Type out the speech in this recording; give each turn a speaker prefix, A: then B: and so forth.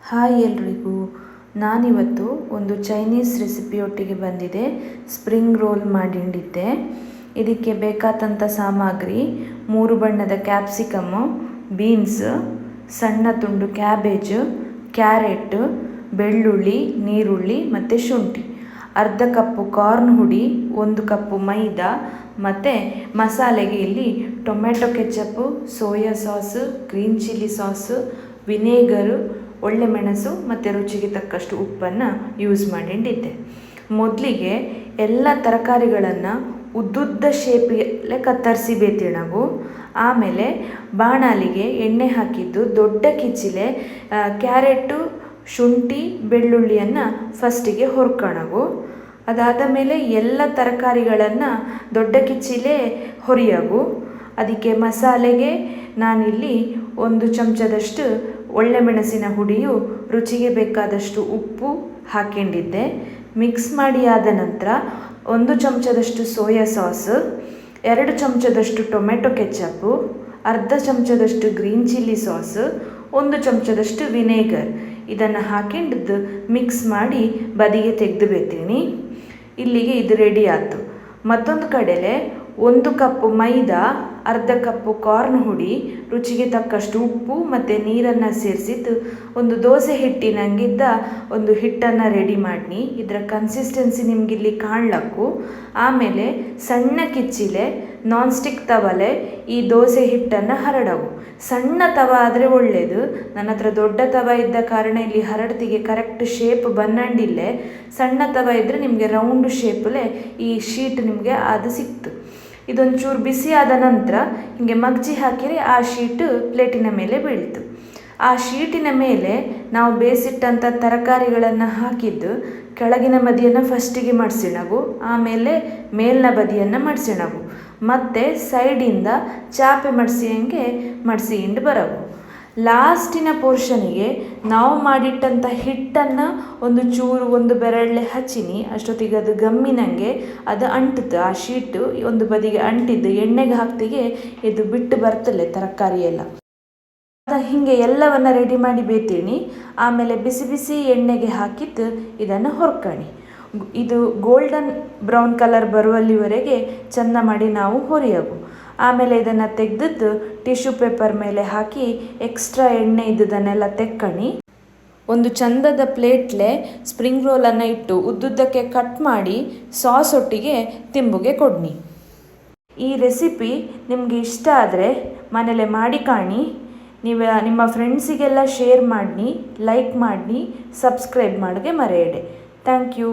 A: Hi ಎಲ್ರಿಗೂ. ನಾನಿವತ್ತು ಒಂದು ಚೈನೀಸ್ ರೆಸಿಪಿಯೊಟ್ಟಿಗೆ ಬಂದಿದೆ. ಸ್ಪ್ರಿಂಗ್ ರೋಲ್ ಮಾಡಿಟ್ಟಿದ್ದೆ. ಇದಕ್ಕೆ ಬೇಕಾದಂಥ ಸಾಮಗ್ರಿ 3 ಬಣ್ಣದ ಕ್ಯಾಪ್ಸಿಕಮ್ಮು, ಬೀನ್ಸ್, ಸಣ್ಣ ತುಂಡು ಕ್ಯಾಬೇಜ್, ಕ್ಯಾರೆಟ್, ಬೆಳ್ಳುಳ್ಳಿ, ನೀರುಳ್ಳಿ ಮತ್ತು ಶುಂಠಿ, ಅರ್ಧ ಕಪ್ಪು ಕಾರ್ನ್ ಹುಡಿ, 1 ಕಪ್ಪು ಮೈದಾ ಮತ್ತು ಮಸಾಲೆಗೆ ಇಲ್ಲಿ tomato ketchup, soya sauce, green chilli sauce, vinegar, ಒಳ್ಳೆ ಮೆಣಸು ಮತ್ತು ರುಚಿಗೆ ತಕ್ಕಷ್ಟು ಉಪ್ಪನ್ನು ಯೂಸ್ ಮಾಡಿಟ್ಟಿದ್ದೆ. ಮೊದಲಿಗೆ ಎಲ್ಲ ತರಕಾರಿಗಳನ್ನು ಉದ್ದುದ್ದ ಶೇಪಲ್ಲೇ ಕತ್ತರಿಸಿ ಬೇತಿಣವು. ಆಮೇಲೆ ಬಾಣಲಿಗೆ ಎಣ್ಣೆ ಹಾಕಿದ್ದು ದೊಡ್ಡ ಕಿಚ್ಚಿಲೆ ಕ್ಯಾರೆಟು, ಶುಂಠಿ, ಬೆಳ್ಳುಳ್ಳಿಯನ್ನು ಫಸ್ಟಿಗೆ ಹುರ್ಕೊಳ್ಳವು. ಅದಾದ ಮೇಲೆ ಎಲ್ಲ ತರಕಾರಿಗಳನ್ನು ದೊಡ್ಡ ಕಿಚ್ಚಿಲೆ ಹೊರಿಯವು. ಅದಕ್ಕೆ ಮಸಾಲೆಗೆ ನಾನಿಲ್ಲಿ 1 ಚಮಚದಷ್ಟು ಒಳ್ಳೆ ಮೆಣಸಿನ ಹುಡಿಯು, ರುಚಿಗೆ ಬೇಕಾದಷ್ಟು ಉಪ್ಪು ಹಾಕೊಂಡಿದ್ದೆ. ಮಿಕ್ಸ್ ಮಾಡಿ ಆದ ನಂತರ 1 ಚಮಚದಷ್ಟು ಸೋಯಾ ಸಾಸು, 2 ಚಮಚದಷ್ಟು ಟೊಮೆಟೊ ಕೆಚಪ್ಪು, ಅರ್ಧ ಚಮಚದಷ್ಟು ಗ್ರೀನ್ ಚಿಲ್ಲಿ ಸಾಸು, 1 ಚಮಚದಷ್ಟು ವಿನೇಗರ್ ಇದನ್ನು ಹಾಕೊಂಡಿದ್ದು ಮಿಕ್ಸ್ ಮಾಡಿ ಬದಿಗೆ ತೆಗೆದು ಬೇತೀನಿ. ಇಲ್ಲಿಗೆ ಇದು ರೆಡಿ ಆಯಿತು. ಮತ್ತೊಂದು ಕಡೆಲೆ 1 ಕಪ್ಪು ಮೈದಾ, ಅರ್ಧ ಕಪ್ಪು ಕಾರ್ನ್ ಹುಡಿ, ರುಚಿಗೆ ತಕ್ಕಷ್ಟು ಉಪ್ಪು ಮತ್ತು ನೀರನ್ನು ಸೇರಿಸಿದ್ದು ಒಂದು ದೋಸೆ ಹಿಟ್ಟಿನಂಗಿದ್ದ ಒಂದು ಹಿಟ್ಟನ್ನು ರೆಡಿ ಮಾಡಿ. ಇದರ ಕನ್ಸಿಸ್ಟೆನ್ಸಿ ನಿಮಗಿಲ್ಲಿ ಕಾಣ್ಲಕ್ಕು. ಆಮೇಲೆ ಸಣ್ಣ ಕಿಚ್ಚಿಲೆ ನಾನ್ ಸ್ಟಿಕ್ ತವಲೆ ಈ ದೋಸೆ ಹಿಟ್ಟನ್ನು ಹರಡವು. ಸಣ್ಣ ತವ ಆದರೆ ಒಳ್ಳೆಯದು. ನನ್ನ ಹತ್ರ ದೊಡ್ಡ ತವ ಇದ್ದ ಕಾರಣ ಇಲ್ಲಿ ಹರಡ್ತಿಗೆ ಕರೆಕ್ಟ್ ಶೇಪ್ ಬನ್ನಂಡಿಲ್ಲೇ. ಸಣ್ಣ ತವ ಇದ್ದರೆ ನಿಮಗೆ ರೌಂಡ್ ಶೇಪಲ್ಲೇ ಈ ಶೀಟ್ ನಿಮಗೆ ಅದು ಸಿಕ್ತು. ಇದೊಂಚೂರು ಬಿಸಿ ಆದ ನಂತರ ಹೀಗೆ ಮಗ್ಚಿ ಹಾಕಿದರೆ ಆ ಶೀಟು ಪ್ಲೇಟಿನ ಮೇಲೆ ಬೀಳ್ತು. ಆ ಶೀಟಿನ ಮೇಲೆ ನಾವು ಬೇಯಿಸಿಟ್ಟಂಥ ತರಕಾರಿಗಳನ್ನು ಹಾಕಿದ್ದು ಕೆಳಗಿನ ಬದಿಯನ್ನು ಫಸ್ಟಿಗೆ ಮಡಿಸಿಣವು, ಆಮೇಲೆ ಮೇಲಿನ ಬದಿಯನ್ನು ಮಡಿಸಿಣವು, ಮತ್ತು ಸೈಡಿಂದ ಚಾಪೆ ಮಡಿಸಿಂಡು ಬರವು. ಲಾಸ್ಟಿನ ಪೋರ್ಷನಿಗೆ ನಾವು ಮಾಡಿಟ್ಟಂಥ ಹಿಟ್ಟನ್ನು ಒಂದು ಬೆರಳೆ ಹಚ್ಚಿನಿ. ಅಷ್ಟೊತ್ತಿಗೆ ಅದು ಗಮ್ಮಿನಂಗೆ ಅದು ಅಂಟಿತು. ಆ ಶೀಟು ಒಂದು ಬದಿಗೆ ಅಂಟಿದ್ದು ಎಣ್ಣೆಗೆ ಹಾಕ್ತಿಗೆ ಇದು ಬಿಟ್ಟು ಬರ್ತಲೆ ತರಕಾರಿ ಎಲ್ಲ. ಹೀಗೆ ಎಲ್ಲವನ್ನು ರೆಡಿ ಮಾಡಿ ಬೇತೀನಿ. ಆಮೇಲೆ ಬಿಸಿ ಬಿಸಿ ಎಣ್ಣೆಗೆ ಹಾಕಿದ್ದು ಇದನ್ನು ಹೊರ್ಕಣಿ. ಇದು ಗೋಲ್ಡನ್ ಬ್ರೌನ್ ಕಲರ್ ಬರುವಲ್ಲಿವರೆಗೆ ಚೆಂದ ಮಾಡಿ ನಾವು ಹೊರಿಯವು. ಆಮೇಲೆ ಇದನ್ನು ತೆಗೆದದ್ದು ಟಿಶ್ಯೂ ಪೇಪರ್ ಮೇಲೆ ಹಾಕಿ ಎಕ್ಸ್ಟ್ರಾ ಎಣ್ಣೆ ಇದ್ದುದನ್ನೆಲ್ಲ ತೆಕ್ಕಣಿ. ಒಂದು ಚಂದದ ಪ್ಲೇಟ್ಲೆ ಸ್ಪ್ರಿಂಗ್ ರೋಲನ್ನು ಇಟ್ಟು ಉದ್ದುದ್ದಕ್ಕೆ ಕಟ್ ಮಾಡಿ ಸಾಸ್ ಒಟ್ಟಿಗೆ ತಿಂಬುಗೆ ಕೊಡ್ನಿ. ಈ ರೆಸಿಪಿ ನಿಮಗೆ ಇಷ್ಟ ಆದರೆ ಮನೇಲೆ ಮಾಡಿ ಕಾಣಿ. ನೀವು ನಿಮ್ಮ ಫ್ರೆಂಡ್ಸಿಗೆಲ್ಲ ಶೇರ್ ಮಾಡಿ, ಲೈಕ್ ಮಾಡಿ, ಸಬ್ಸ್ಕ್ರೈಬ್ ಮಾಡೋಕ್ಕೆ ಮರೆಯಡೆ. Thank you.